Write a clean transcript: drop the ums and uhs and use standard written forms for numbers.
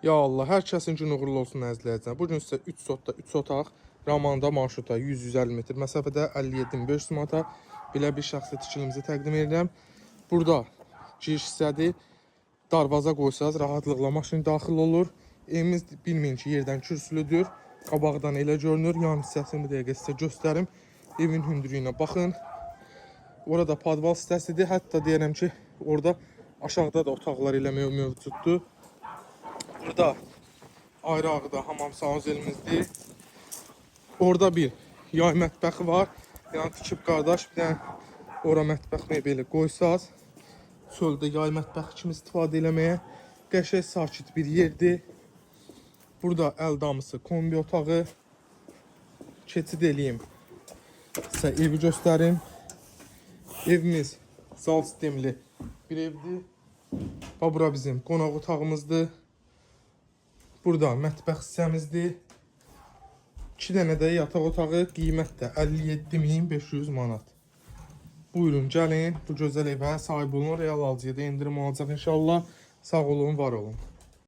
Ya Allah, hər kəsin günü uğurlu olsun əzizləyicilər. Bu gün sizə 3 sotda 3 otaq Ramanda marşruta 100-150 metr məsafədə 57.500 manata belə bir şəxsi tikilimizi təqdim edirəm. Burada giriş hissədir. Darvaza qoysaz rahatlıqla maşın daxil olur. Evimiz bilməyin ki, yerdən kürsülüdür. Qabaqdan elə görünür. Yan hissəsini bir dəqiqə sizə göstərim. Evin hündürlüyünə baxın. Orada podval hissəsidir. Hətta deyərəm ki, orada aşağıda da otaqlar eləmək mövcuddur. Burada ayrı-ayrıda hamam sanuzelimizdir. Orada bir yay mətbəxi var. Yəni tikib qardaş, bir dənə ora mətbəx mebeli qoysaz, çöldə yay mətbəxi kimi istifadə eləməyə qəşəng sakit bir yerdir. Burada əl damısı kombi otağı. Keçid eləyim. Sizə evi göstərim. Evimiz zal sistemli bir evdir. Bura bizim qonaq otağımızdır. Burada mətbəx hissəmizdir. 2 dənə də yataq otağı, qiymət də 57.500 manat. Buyurun, gəlin, bu gözəl evə sahib olun. Real alıcıya da indirim olacaq inşallah. Sağ olun, var olun.